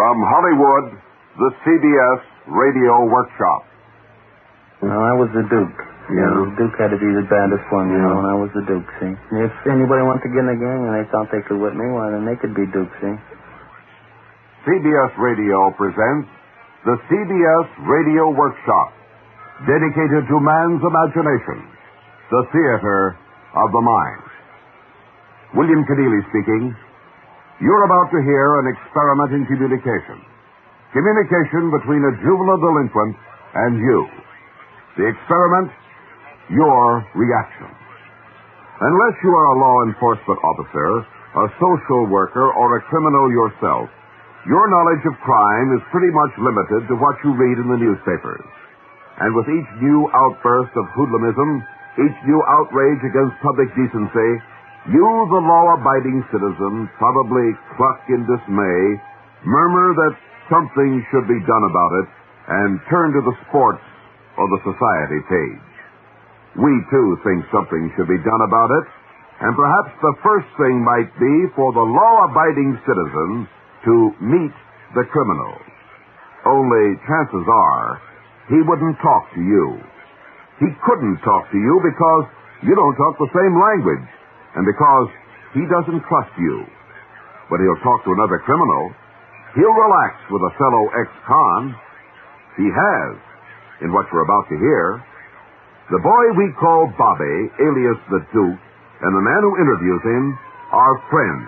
From Hollywood, the CBS Radio Workshop. Well, I was the Duke. Yeah. The Duke had to be the baddest one, you know, and I was the Duke, see. If anybody wanted to get in the gang and they thought they could whip me, well, then they could be Duke, see. CBS Radio presents the CBS Radio Workshop, dedicated to man's imagination, the theater of the mind. William Keneally speaking. You're about to hear an experiment in communication. Communication between a juvenile delinquent and you. The experiment, your reaction. Unless you are a law enforcement officer, a social worker, or a criminal yourself, your knowledge of crime is pretty much limited to what you read in the newspapers. And with each new outburst of hoodlumism, each new outrage against public decency, you, the law-abiding citizen, probably cluck in dismay, murmur that something should be done about it, and turn to the sports or the society page. We, too, think something should be done about it, and perhaps the first thing might be for the law-abiding citizen to meet the criminal. Only chances are he wouldn't talk to you. He couldn't talk to you because you don't talk the same language, and because he doesn't trust you. But he'll talk to another criminal. He'll relax with a fellow ex-con. He has, in what you're about to hear. The boy we call Bobby, alias the Duke, and the man who interviews him are friends.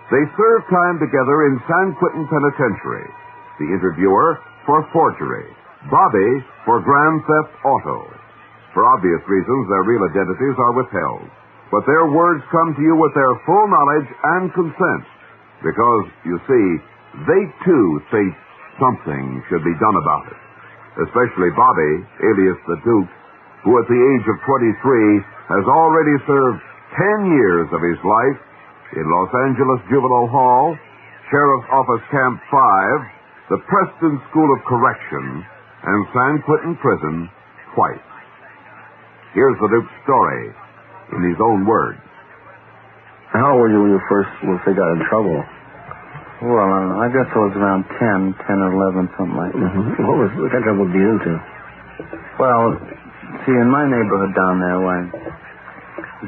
They serve time together in San Quentin Penitentiary. The interviewer for forgery, Bobby for grand theft auto. For obvious reasons, their real identities are withheld. But their words come to you with their full knowledge and consent. Because, you see, they too think something should be done about it. Especially Bobby, alias the Duke, who at the age of 23 has already served 10 years of his life in Los Angeles Juvenile Hall, Sheriff's Office Camp 5, the Preston School of Correction, and San Quentin Prison twice. Here's the Duke's story in his own words. How old were you when you first got in trouble? Well, I guess I was around 10 or 11, something like that. Mm-hmm. What kind of trouble did you into? Well, see, in my neighborhood down there,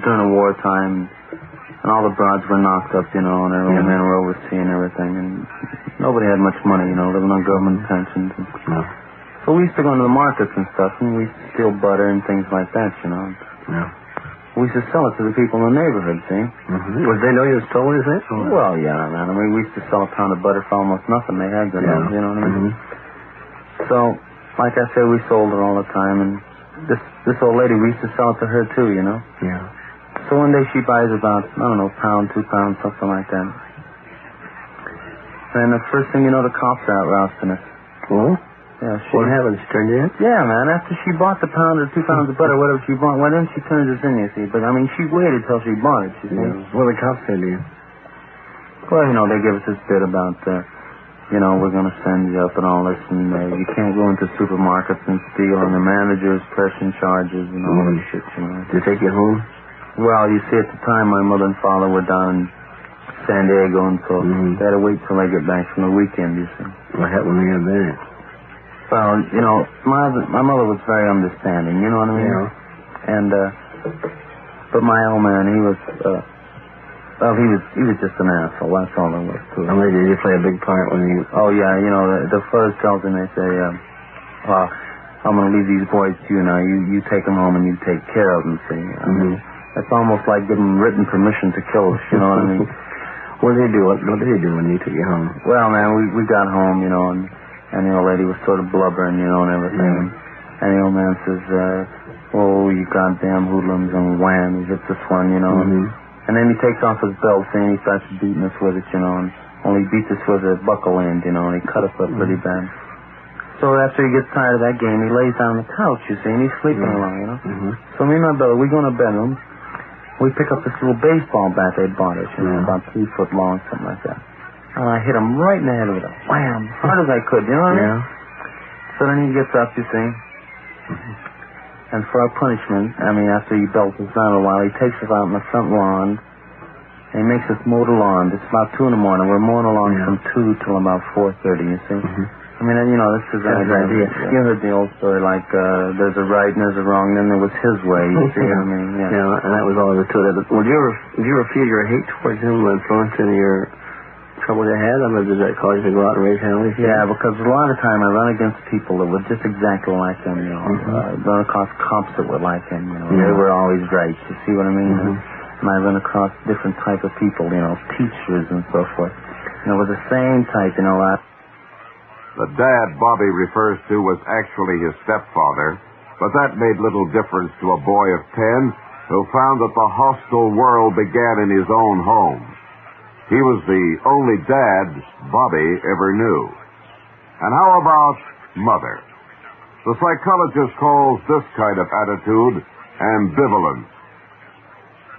during the wartime, and all the broads were knocked up, you know, and the men were overseeing everything, and nobody had much money, you know, living on government pensions. So we used to go into the markets and stuff, and we used to steal butter and things like that, you know. Yeah. We used to sell it to the people in the neighborhood, see? Mm-hmm. Would they know you stole anything? Well, yeah, man. I mean, we used to sell a pound of butter for almost nothing. They had good ones, you know what I mean? Mm-hmm. So, like I said, we sold it all the time, and this old lady, we used to sell it to her, too, you know? Yeah. So one day she buys about, I don't know, pound, 2 pounds, something like that. And the first thing you know, the cops are out rousting us. Well? Yeah, What happened? She turned you in? Yeah, man. After she bought the pound or 2 pounds of butter, whatever she bought, why didn't she turn us in, you see? But, I mean, she waited till she bought it, you see. Yeah. What did the cops say to you? Well, you know, they give us this bit about, you know, we're going to send you up and all this, and you can't go into supermarkets and steal, and the managers pressing charges and all this shit, you know. Did they take you home? Well, you see, at the time, my mother and father were down in San Diego, and so they had to wait till I get back from the weekend, you see. What happened when you got back? Well, you know, my mother was very understanding, you know what I mean? Yeah. And, but my old man, he was just an asshole, that's all there was to it. I mean, did you play a big part when you... Oh, yeah, you know, the fellas tells him, they say, I'm going to leave these boys to you now. You take them home and you take care of them, see? I mean, that's almost like giving them written permission to kill us, you know what I mean? What did they do? What did they do when you took you home? Well, man, we got home, you know, and the old lady was sort of blubbering, you know, and everything. And the old man says, oh, you goddamn hoodlums and wham, he hits this one, you know. And then he takes off his belt and he starts beating us with it, you know, and only beats us with a buckle end, you know, and he cut us up pretty bad. So after he gets tired of that game, he lays down on the couch, you see, and he's sleeping along, you know. So me and my brother, we go in the bedroom. We pick up this little baseball bat they bought us, you know, about 3 foot long, something like that. And I hit him right in the head with it. Wham! Hard as I could, you know what I mean? So then he gets up, you see. And for our punishment, I mean, after he belts us down a while, he takes us out in the front lawn And he makes us mow the lawn. It's about 2 in the morning. We're mowing the lawn from 2 till about 4:30, you see? I mean, you know, this is an idea. You heard the old story, like, there's a right and there's a wrong, then there was his way, you see what I mean? Yeah, and that was all there was to it. Did you ever feel your hate towards him influenced in your trouble you had? I mean, did that cause you to go out and raise hell? Yeah, because a lot of time I run against people that were just exactly like him, you know. Run across cops that were like him, you know. They were always right, you see what I mean? And I run across different type of people, you know, teachers and so forth. And it was the same type, you know. The dad Bobby refers to was actually his stepfather, but that made little difference to a boy of 10 who found that the hostile world began in his own home. He was the only dad Bobby ever knew. And how about mother? The psychologist calls this kind of attitude ambivalence.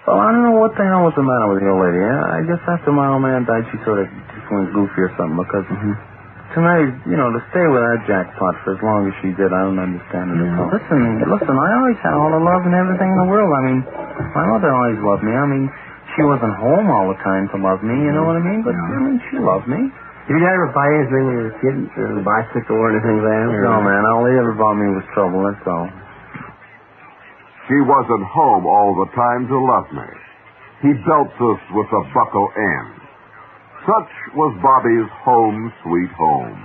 Well, I don't know what the hell was the matter with the old lady. I guess after my old man died, she sort of just went goofy or something, because tonight, you know, to stay with that jackpot for as long as she did, I don't understand it at all. Listen, I always had all the love and everything in the world. I mean, my mother always loved me. I mean, she wasn't home all the time to love me, you know what I mean? But, I mean, she loved me. Did you ever buy anything when you were a kid? A bicycle or anything like that? No, man, all he ever bought me was trouble, that's all. She wasn't home all the time to love me. He belts us with a buckle end. Such was Bobby's home sweet home.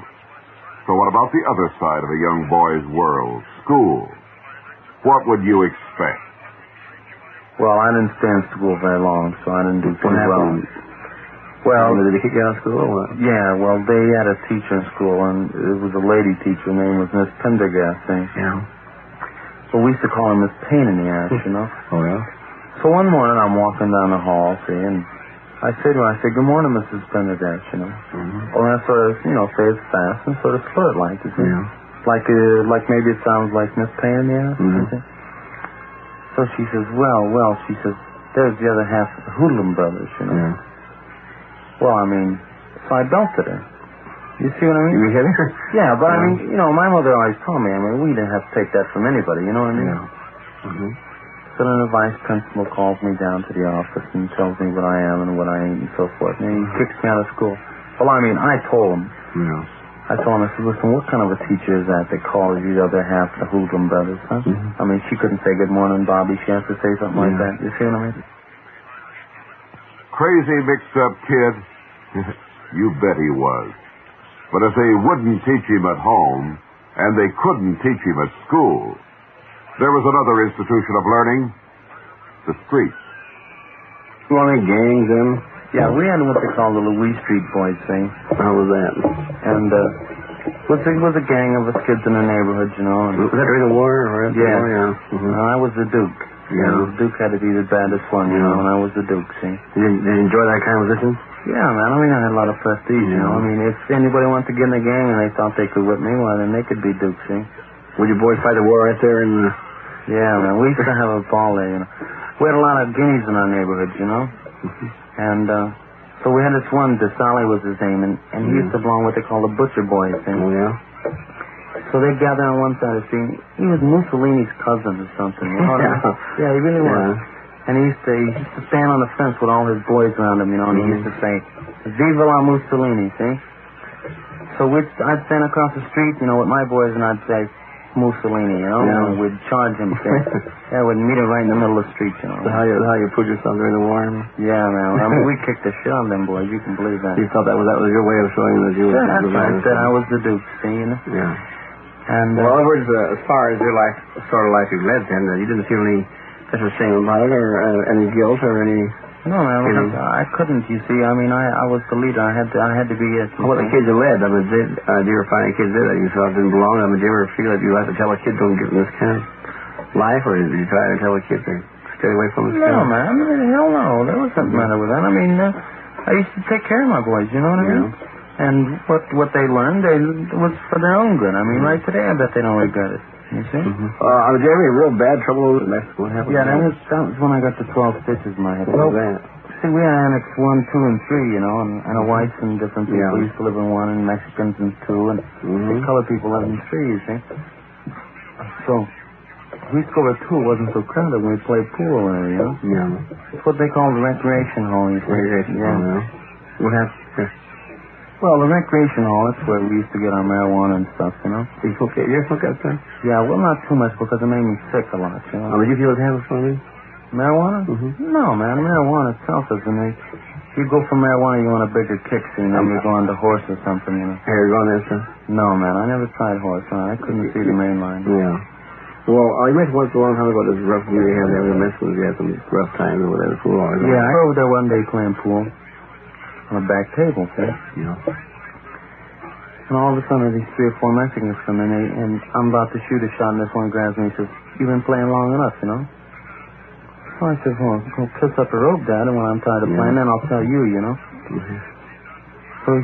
So what about the other side of a young boy's world, school? What would you expect? Well, I didn't stay in school very long, so I didn't do too well. Well, did they kick you out of school or what? Yeah, well, they had a teacher in school, and it was a lady teacher. Her name was Miss Pendergast, Yeah. Well, we used to call her Miss Pain in the Ass, you know. Oh, yeah? So one morning, I'm walking down the hall, see, and I say to her, good morning, Mrs. Pendergast, you know. Or I sort of, you know, say it fast and sort of slur it like, you see. Yeah. Like maybe it sounds like Miss Pain in the Ass, you see. So she says, well, she says, there's the other half of the Hoodlum brothers, you know. Yeah. Well, I mean, so I belted her. You see what I mean? You hit her? Yeah, but I mean, you know, my mother always told me, I mean, we didn't have to take that from anybody, you know what I mean? Yeah. So then the vice principal calls me down to the office and tells me what I am and what I ain't and so forth. And he kicks me out of school. Well, I mean, I told him. Yeah. I told him, I said, listen, what kind of a teacher is that calls you the other half the Hoodlum brothers, huh? I mean, she couldn't say good morning, Bobby. She has to say something like that. You see what I mean? Crazy mixed-up kid? You bet he was. But if they wouldn't teach him at home, and they couldn't teach him at school, there was another institution of learning, the streets. You want any gangs then? Yeah, we had what they call the Louis Street Boys thing. How was that? And it was a gang of us kids in the neighborhood, you know. Was that during the war? Or after the war? Yeah. Mm-hmm. I was the Duke. Yeah. The Duke had to be the baddest one, you know, and I was the Duke, see. Did you enjoy that kind of position? Yeah, man. I mean, I had a lot of prestige, you know. I mean, if anybody wanted to get in the gang and they thought they could whip me, well, then they could be Duke, see. Would your boys fight the war right there in the... Yeah, man. We used to have a ball there, you know. We had a lot of guineas in our neighborhood, you know. And so we had this one, DeSalle was his name, and he used to belong what they call the Butcher Boys thing. Oh, yeah? So they gather on one side of the street. He was Mussolini's cousin or something. You know? Yeah, he really was. And he used to stand on the fence with all his boys around him, you know, and he used to say, Viva la Mussolini, see? So I'd stand across the street, you know, with my boys, and I'd say, Mussolini, you know, and we'd charge him, see? Yeah, we'd meet him right in the middle of the street, you know. So how you proved yourself during the war? Yeah, man. I mean, we kicked the shit on them boys, you can believe that. You thought that was your way of showing that you were... Yeah, that's right. I said I was the Duke, see, you know? Yeah. And, well, in other words, as far as your life, sort of life you led then, you didn't feel any shame about it, or any guilt, or any... No, man, I couldn't, you see. I mean, I was the leader. I had to be it. What the kids you led, I mean, did you ever find any kids there that you thought didn't belong? I mean, did you ever feel that you had to tell a kid don't get in this kind of life, or did you try to tell a kid to stay away from this No, man, hell no. There was nothing matter with that. I mean, I used to take care of my boys, you know what I mean? And what they learned, it was for their own good. I mean, right today, I bet they don't regret it. You see? Did you have any real bad trouble with Mexico? What happened? Yeah, that was when I got the 12 stitches in my head. What was that? See, we had Annex 1, 2, and 3, you know, and the whites and different people used to live in 1, and Mexicans in 2, and the colored people lived in 3, you see? So, we used to go over too. It wasn't so crowded when we played pool there, you know? Yeah. It's what they call the recreation hall, you see. Recreation hall, yeah. What happened? Well, the recreation hall, that's where we used to get our marijuana and stuff, you know? You smoke that thing? Yeah, well, not too much because it made me sick a lot, you know? Oh, did you feel it habit for me? Marijuana? Mm-hmm. No, man. Marijuana itself isn't it. If you go for marijuana, you want a bigger kick scene, then you're going to horse or something, you know? Hey, you're going there, sir? No, man. I never tried horse. I couldn't see the main line. Yeah. Well, you mentioned once a long time ago this rough year you had there with the Mexicans. You had some rough times over there at the pool. Yeah, I was over there one day playing pool on a back table, see? Yeah. And all of a sudden, these 3 or 4 Mexicans come in, and I'm about to shoot a shot, and this one grabs me and says, "You've been playing long enough, you know?" So I said, "Well, go piss up a rope, Dad, and when I'm tired of playing, then I'll tell you, you know?" Mm-hmm. So he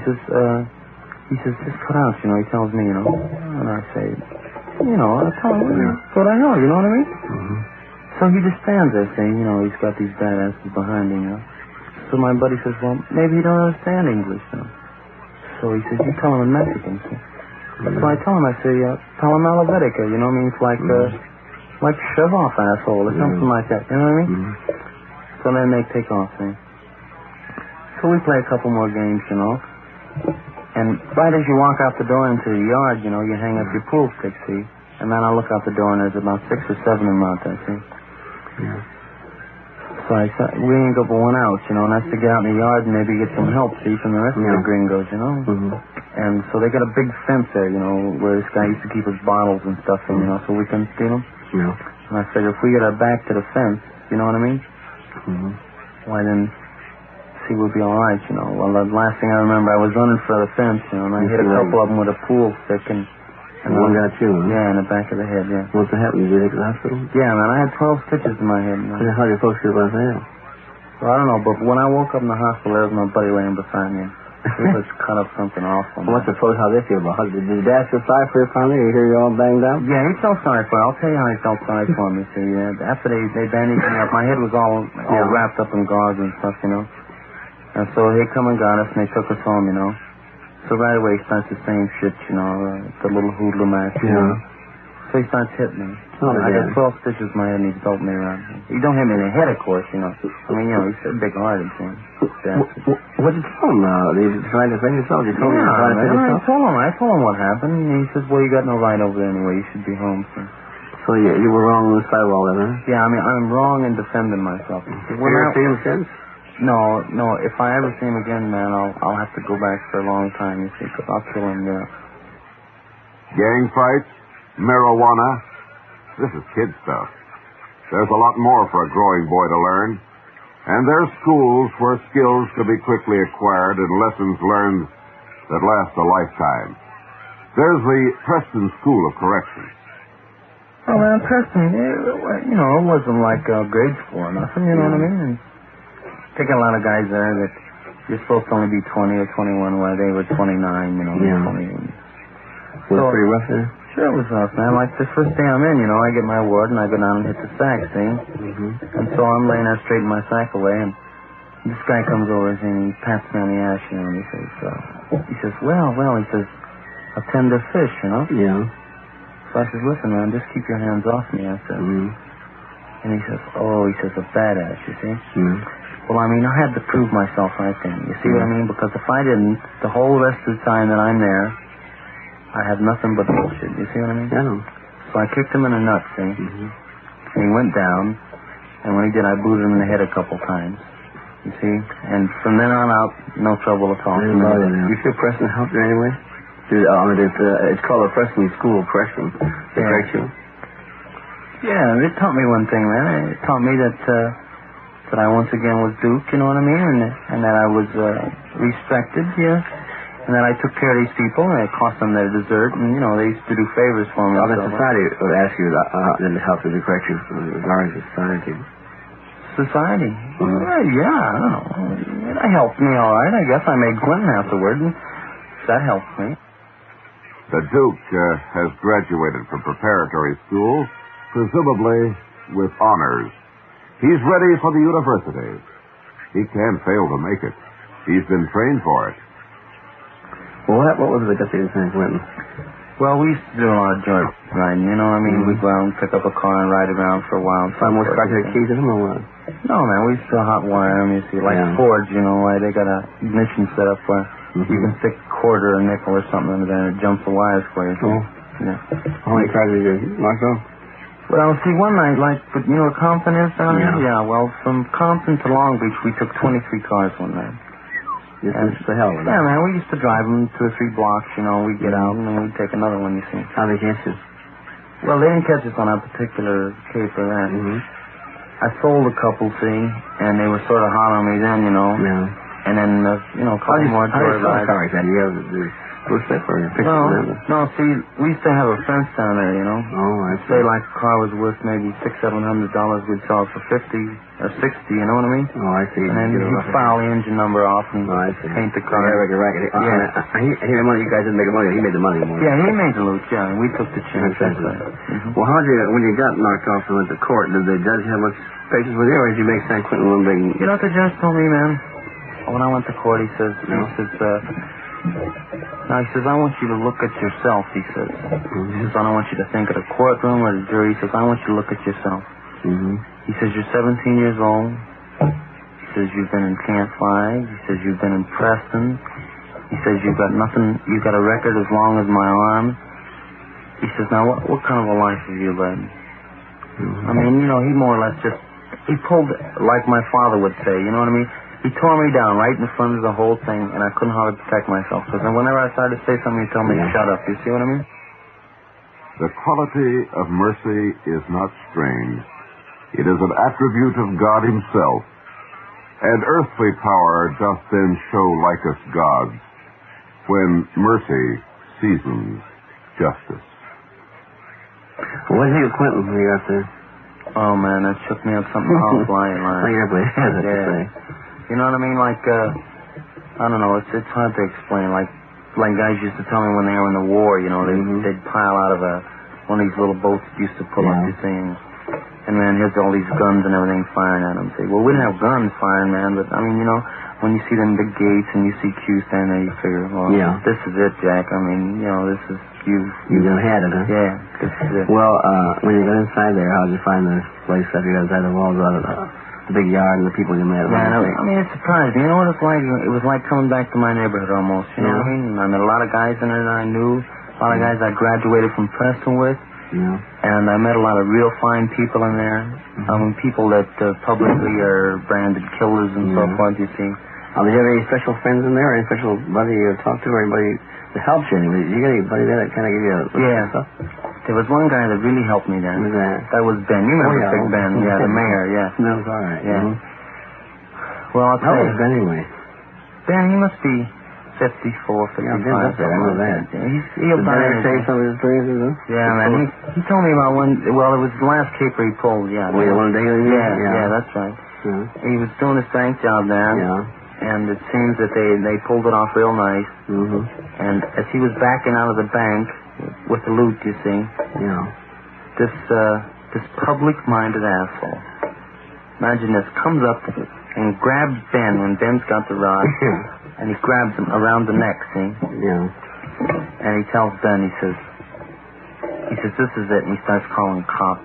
says, "Just cut out, you know," he tells me, you know. And I say, "You know, I tell him, go to hell, you know what I mean?" Mm-hmm. So he just stands there saying, you know, he's got these badasses behind him, you know. So my buddy says, "Well, maybe you don't understand English, you know." So he says, "You tell him in Mexican." So I tell him, I say, "Tell him Alavetica, you know, means like shove off, asshole," or something like that, you know what I mean? Mm-hmm. So then they take off, see. So we play a couple more games, you know. And right as you walk out the door into the yard, you know, you hang up your pool stick, see. And then I look out the door and there's about 6 or 7 of them out there, see. Yeah. So I said, we ain't got but one out, you know, and that's to get out in the yard and maybe get some help, see, from the rest of the gringos, you know. Mm-hmm. And so they got a big fence there, you know, where this guy used to keep his bottles and stuff in, you know, so we couldn't steal them. Yeah. And I figured if we get our back to the fence, you know what I mean? Mm-hmm. Why then, see, we'll be all right, you know. Well, the last thing I remember, I was running for the fence, you know, and I hit a couple of them with a pool stick and one got you, huh? Yeah, in the back of the head, yeah. What's happened? Did you take to the hospital? Yeah, man, I had 12 stitches in my head. Man. How did you folks feel about that? Well, I don't know, but when I woke up in the hospital, there was my buddy laying beside me. He was cut up something awful. Well, what's the folks, how they feel about it? Did your dad feel sorry for you finally? You hear you all banged up? Yeah, he felt sorry for me. I'll tell you how he felt sorry for me. See, after they bandaged me up, my head was all wrapped up in gauze and stuff, you know. And so they come and got us, and they took us home, you know. So right away he starts the same shit, you know, the little hoodlum act, you know. So he starts hitting me. Oh, I got 12 stitches in my head and he's belting me around. He don't hit me in the head, of course, you know. I mean, you know, he's so big-hearted, you know. What did you tell him? Did you try to defend yourself? You told him you tried to defend yourself? I told him what happened. And he says, well, you got no right over there anyway. You should be home, sir. So you were wrong on the sidewall then, huh? Yeah, I mean, I'm wrong in defending myself. You ever seen him since? No. If I ever see him again, man, I'll have to go back for a long time, you see, because I'll kill him there. Gang fights, marijuana. This is kid stuff. There's a lot more for a growing boy to learn. And there's schools where skills can be quickly acquired and lessons learned that last a lifetime. There's the Preston School of Correction. Oh, man, Preston, you know, it wasn't like grade school or nothing, you know what I mean? And take a lot of guys there that you're supposed to only be 20 or 21, while they were 29, you know, 20. Was it pretty rough there? Sure it was rough, man. Like the first day I'm in, you know, I get my award and I go down and hit the sack, see? Mm-hmm. And so I'm laying there straightening my sack away and this guy comes over and he pats me on the ass, you know, and he says, well, he says, a tender fish, you know? Yeah. So I says, listen, man, just keep your hands off me, I said. Mm-hmm. And he says, a badass, you see? Mm-hmm. Well, I mean, I had to prove myself right then. You see what I mean? Because if I didn't, the whole rest of the time that I'm there, I have nothing but bullshit. You see what I mean? I know. So I kicked him in the nuts, see? Mm-hmm. And he went down. And when he did, I booted him in the head a couple times. You see? And from then on out, no trouble at all. You feel Preston helped you anyway? It's called a Preston School of Correction. They correct you? Yeah, it taught me one thing, man. It taught me that I once again was Duke, you know what I mean? And that I was respected, yeah. And that I took care of these people, and it cost them their dessert, and, you know, they used to do favors for me. The society would ask you to help to correct you as far as society. Society? Mm-hmm. Well, yeah, I don't know. That helped me all right. I guess I made Clinton afterward, and that helped me. The Duke has graduated from preparatory school, presumably with honors. He's ready for the university. He can't fail to make it. He's been trained for it. Well, what was it that got you in San Quentin? Well, we used to do a lot of joint riding. You know what I mean? We'd go out and pick up a car and ride around for a while. Find more cars to keys in them or what? No, man, we still hotwire them, you see. Like Fords, you know, they got a ignition set up where you can stick a quarter or nickel or something in there and it jumps the wires for you. Oh. Yeah. How many cars did you knock off? Well, see, one night, but you know where Compton is down here? Yeah, well, from Compton to Long Beach, we took 23 cars one night. This is the hell of it. Yeah, man, we used to drive them 2 or 3 blocks, you know. We'd get out and then we'd take another one, you see. How they catch you? Well, they didn't catch us on a particular caper then. I sold a couple, see, and they were sort of hot on me then, you know. Yeah. And then, a couple more joy rides. How do you have the blue slip or your picture? No, see, we used to have a fence down there, you know. Oh, I see. Say like a car was worth maybe $600-700, we'd sell it for $50 or $60, you know what I mean? Oh, I see. And then you'd file the engine number off and paint the car. Yeah. He made money. You guys didn't make the money. He made the money. Yeah, he made the loot, yeah. And we took the chance. Well, when you got knocked off and went to court, did the judge have much patience with you, or did you make San Quentin one big... You know what the judge told me, man? When I went to court, he says, I want you to look at yourself, he says. He says, I don't want you to think of the courtroom or the jury. He says, I want you to look at yourself. He says, you're 17 years old. He says, you've been in Camp 5. He says, you've been in Preston. He says, you've got a record as long as my arm. He says, now, what kind of a life have you led? I mean, you know, he more or less he pulled, like my father would say, you know what I mean? He tore me down right in front of the whole thing, and I couldn't hardly protect myself. Because whenever I started to say something, he'd tell me, shut up. You see what I mean? The quality of mercy is not strange. It is an attribute of God himself. And earthly power doth then show like us gods, when mercy seasons justice. What did you do, Quentin, when you got there? Oh, man, that shook me up something else lying. You know what I mean? Like, I don't know, it's hard to explain. Like guys used to tell me when they were in the war, you know, they'd pile out of one of these little boats that used to pull up these things. And, man, here's all these guns and everything firing at them. Say, well, we didn't have guns firing, man, but, I mean, you know, when you see them big gates and you see Q standing there, you figure, well, this is it, Jack. I mean, you know, this is you. You done had it, huh? Yeah, this is it. Well, when you got inside there, how'd you find the place after you got inside the walls out of the big yard and the people you met? Man, I mean, it surprised me. You know what it's like? It was like coming back to my neighborhood almost, you know what I mean? I met a lot of guys in there that I knew, a lot of guys I graduated from Preston with. Yeah. And I met a lot of real fine people in there. I mean, people that publicly are branded killers and so forth, you see. Did you have any special friends in there? Any special buddy you talked to or anybody that helped you? Did you get anybody there that kind of gave you a stuff? There was one guy that really helped me there. Who was that? That was Ben. You remember Big Ben? Yeah, the mayor, That was all right. Yeah. Well, I'll tell you. How old is Ben anyway? Ben, he must be 54, 55. Yeah, Ben's up there. I know that. He'll die. Did Ben say some of his experiences, huh? Yeah, man. He told me about one. Well, it was the last caper he pulled, Well, one day? Yeah, that's right. He was doing his bank job there. Yeah. And it seems that they pulled it off real nice. And as he was backing out of the bank with the loot, you see, this public-minded asshole, imagine this, comes up and grabs Ben when Ben's got the rod, and he grabs him around the neck, see? And he tells Ben, he says, this is it, and he starts calling cop.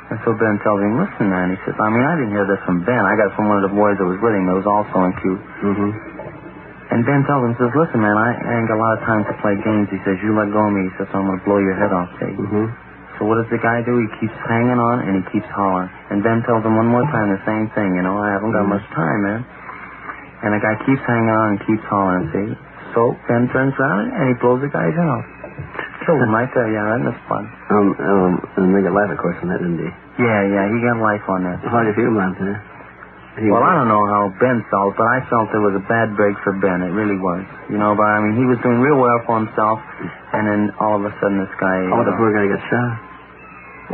And so Ben tells him, listen, man, he says, I mean, I didn't hear this from Ben. I got it from one of the boys that was with him that was also in Q. And Ben tells him, says, listen, man, I ain't got a lot of time to play games. He says, you let go of me. He says, I'm going to blow your head off, see? So what does the guy do? He keeps hanging on and he keeps hollering. And Ben tells him one more time the same thing, you know, I haven't got much time, man. And the guy keeps hanging on and keeps hollering, see? So Ben turns around and he blows the guy's head off. Killed him right there, that was fun. And they got life, of course, on that, didn't they? Yeah, he got life on that. How did you feel about that? Well, I don't know how Ben felt, but I felt it was a bad break for Ben. It really was. You know, but I mean, he was doing real well for himself, and then all of a sudden this guy... Oh, the poor guy got shot.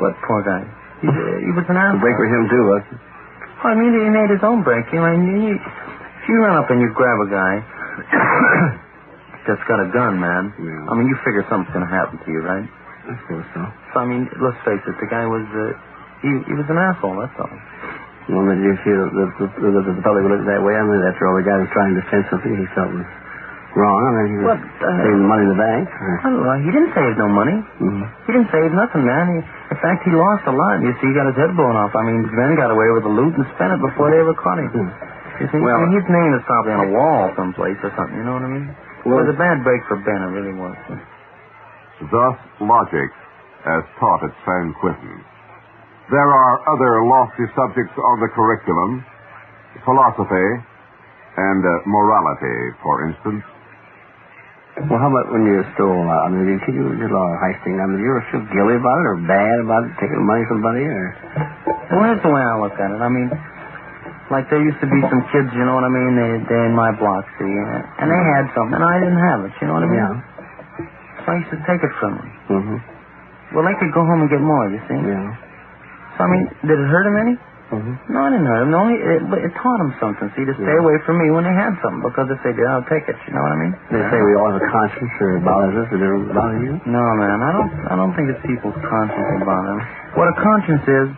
What poor guy? He was an asshole. A break for him, too, wasn't it? Well, I mean, he made his own break. You know, if you run up and you grab a guy... that's got a gun, man. I mean, you figure something's going to happen to you, right? I suppose so. So, I mean, let's face it, the guy was, he was an asshole, that's all. Well, did you feel that the public would look that way? I mean, after all, the guy was trying to defend something he felt was wrong. I mean, he was saving money in the bank. I don't know. He didn't save no money. Mm-hmm. He didn't save nothing, man. In fact, he lost a lot. You see, he got his head blown off. I mean, Ben got away with the loot and spent it before they ever caught him. You see? Well, I mean, his name is probably on a wall someplace or something, you know what I mean? Well, it was a bad break for Ben, it really was. Thus, logic as taught at San Quentin. There are other lofty subjects on the curriculum, philosophy and morality, for instance. Well, how about when you stole a lot? I mean, did you did a lot of heisting? I mean, did you ever feel guilty about it or bad about it, taking money from somebody? Or? Well, that's the way I look at it. I mean, like there used to be some kids, you know what I mean? They're in my block, see, and they had something, and I didn't have it, you know what I mean? Yeah. So I used to take it from them. Mm-hmm. Well, they could go home and get more, you see? Yeah. So, I mean, did it hurt them any? Mm-hmm. No, it didn't hurt them. It taught them something, see, to stay away from me when they had something, because if they did, I'll take it, you know what I mean? They say we all have a conscience, or it bothers us, or it doesn't bother you? No, man, I don't think it's people's conscience that bother them. What a conscience is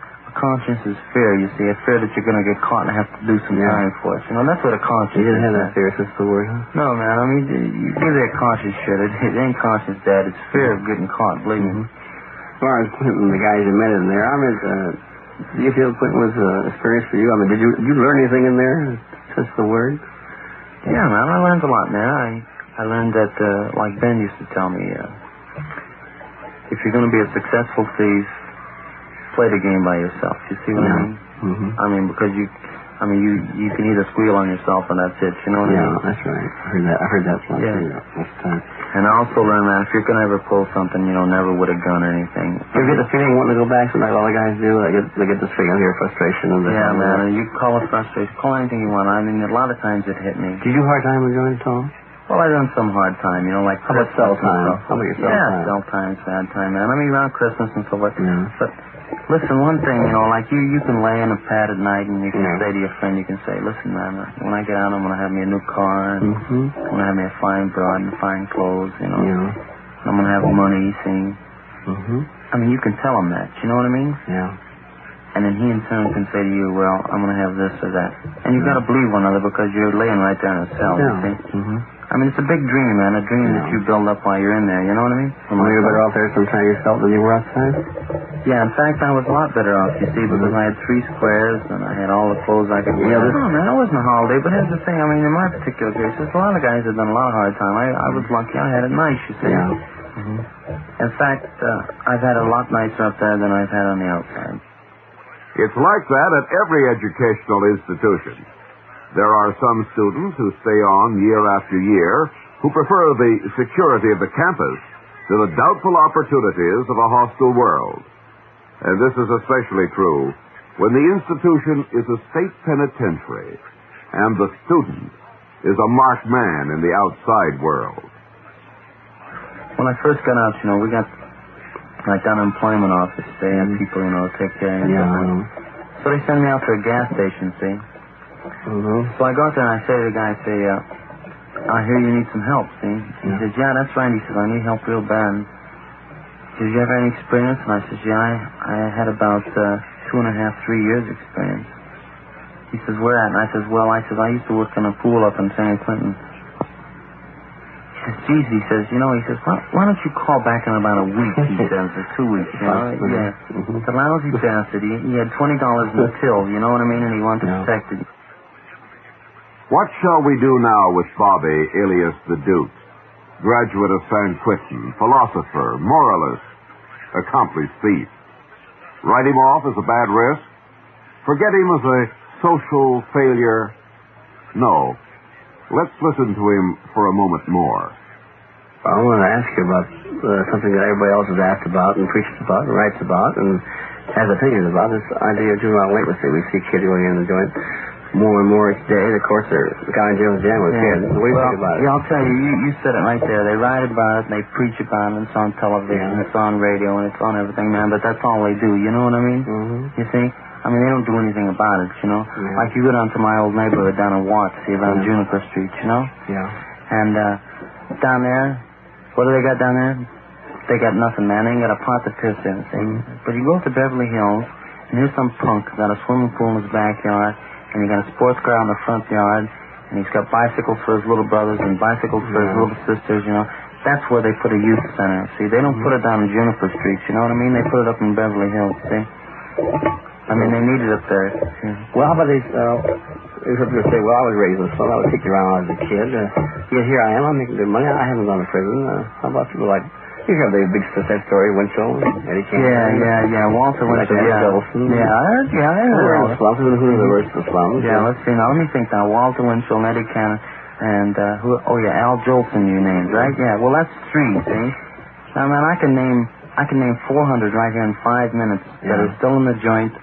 fear, you see, a fear that you're going to get caught and have to do some time for it. You know, that's what a conscience is. You didn't have that fear, since the word, huh? No, man, I mean, you give that conscience shit. It ain't conscience, Dad. It's fear of getting caught, believe me. As far as Clinton, the guys you met in there, I mean, do you feel Clinton was an experience for you? I mean, did you learn anything in there since the word? Yeah, man, I learned a lot there. I learned that, like Ben used to tell me, if you're going to be a successful thief, play the game by yourself. You see what I mean? Mm-hmm. I mean, because you can either squeal on yourself and that's it. You know what I mean? Yeah, that's right. I heard that from you. And I also learned, man, if you're going to ever pull something, you know, never with a gun or anything. You get the feeling wanting to go back, like all the guys do? They get this feeling here, frustration. Yeah, man, and you call it frustration. Call anything you want. I mean, a lot of times it hit me. Did you hard time when you joined Tom? Well, I done some hard time, you know, like... How about cell time? How about your cell time? Yeah, cell time's bad time, man. I mean, around Christmas and so forth. Yeah. But... listen, one thing, you know, like you can lay in a pad at night and you can say to your friend, you can say, listen, man, when I get out, I'm going to have me a new car and I'm going to have me a fine broad and fine clothes, you know. Yeah. I'm going to have money, see. I mean, you can tell him that, you know what I mean? Yeah. And then he in turn can say to you, well, I'm going to have this or that. And you've got to believe one another because you're laying right there in a cell, you see. I mean, it's a big dream, man, a dream that you build up while you're in there, you know what I mean? Well, you were better off there sometimes yourself than you were outside? Yeah, in fact, I was a lot better off, you see, because I had 3 squares and I had all the clothes I could wear. No, man, it wasn't a holiday, but here's the thing, I mean, in my particular case, there's a lot of guys that done a lot of hard time. I was lucky, I had it nice, you see. Yeah. In fact, I've had a lot nicer up there than I've had on the outside. It's like that at every educational institution. There are some students who stay on year after year who prefer the security of the campus to the doubtful opportunities of a hostile world. And this is especially true when the institution is a state penitentiary and the student is a marked man in the outside world. When I first got out, you know, we got like unemployment office. They had people, you know, take care of you. Yeah. So they send me out to a gas station, see. So I go out there and I say to the guy, I hear you need some help, see? He says, yeah, that's right. He says, I need help real bad. He says, you have any experience? And I says, yeah, I had about 2.5, 3 years experience. He says, where at? And I says, well, I used to work in a pool up in San Quentin. He says, geez, he says, why don't you call back in about a week, he says, or 2 weeks, you know? Yeah. The lousy bastard, he had $20 in the till, you know what I mean? And he wanted to protect it. What shall we do now with Bobby, alias the Duke, graduate of San Quentin, philosopher, moralist, accomplished thief? Write him off as a bad risk? Forget him as a social failure? No. Let's listen to him for a moment more. I want to ask you about something that everybody else has asked about and preaches about and writes about and has opinions about, this idea of juvenile delinquency. We see kids going in the joint more and more each day. Of course, they're got in jail with kids. What do you think about it? Yeah, I'll tell you, you said it right there. They write about it, and they preach about it, and it's on television, it's on radio, and it's on everything, man, but that's all they do, you know what I mean? You see? I mean, they don't do anything about it, you know? Like you go down to my old neighborhood down in Watts, see, around Juniper Street, you know? Yeah. And down there, what do they got down there? They got nothing, man. They ain't got a pot to piss in, see? But you go to Beverly Hills, and here's some punk got a swimming pool in his backyard, and you got a sports car in the front yard, and and he's got bicycles for his little brothers and bicycles for his little sisters, you know. That's where they put a youth center. See, they don't put it down in Juniper Street, you know what I mean? They put it up in Beverly Hills, see? I mean, they need it up there. Well, how about these, people say, well, I was raised in a slum. I was kicked around as a kid. Yet here I am. I'm making good money. I haven't gone to prison. How about people like, you hear the big success story, Winchell, Eddie Cannon? Yeah. Walter Winchell, Dolson. Yeah, I heard Who in the slums? Who are the worst of the slums? Yeah, let's see. Now, let me think now. Walter Winchell and Eddie Cannon. And, Al Jolson you named, right? Yeah, well, that's 3, see? Now, man, I can name 400 right here in 5 minutes that are still in the joint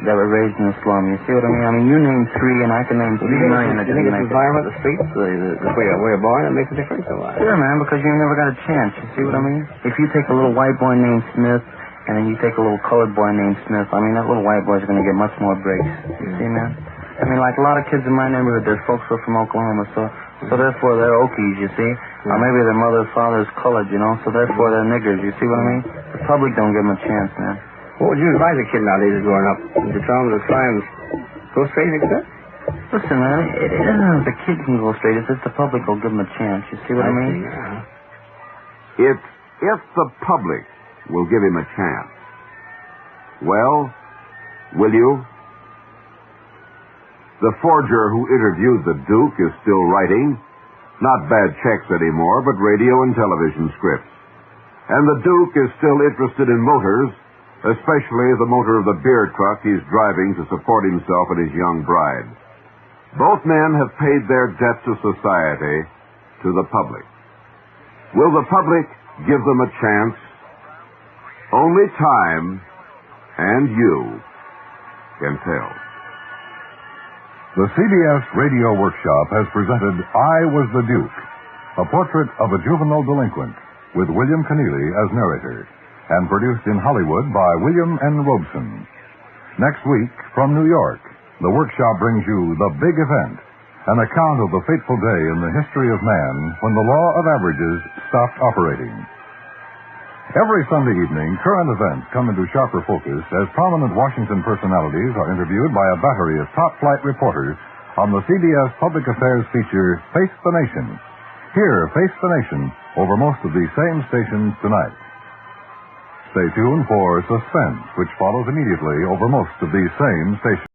that were raised in the slum. You see what I mean? I mean, you name 3, and I can name 3 million. Do you think it's the environment, the streets, the way you're born that makes a difference, or what? Sure, man, because you never got a chance. You see what I mean? If you take a little white boy named Smith, and then you take a little colored boy named Smith, I mean, that little white boy's going to get much more breaks. You see, man? I mean, like a lot of kids in my neighborhood, their folks were from Oklahoma, so therefore they're Okies, you see? Or maybe their mother or father's colored, you know, so therefore they're niggers, you see what I mean? The public don't give them a chance, man. What would you advise a kid nowadays growing up to tell him to try and go straight like that? Listen, man, it isn't the kid can go straight, it's just the public will give him a chance, you see what I mean? It's if the public will give him a chance. Well, will you? The forger who interviewed the Duke is still writing. Not bad checks anymore, but radio and television scripts. And the Duke is still interested in motors, especially the motor of the beer truck he's driving to support himself and his young bride. Both men have paid their debt to society, to the public. Will the public give them a chance? Only time and you can tell. The CBS Radio Workshop has presented I Was the Duke, a portrait of a juvenile delinquent, with William Keneally as narrator, and produced in Hollywood by William N. Robeson. Next week, from New York, the workshop brings you The Big Event, an account of the fateful day in the history of man when the law of averages stopped operating. Every Sunday evening, current events come into sharper focus as prominent Washington personalities are interviewed by a battery of top-flight reporters on the CBS Public Affairs feature, Face the Nation. Hear Face the Nation over most of these same stations tonight. Stay tuned for Suspense, which follows immediately over most of these same stations.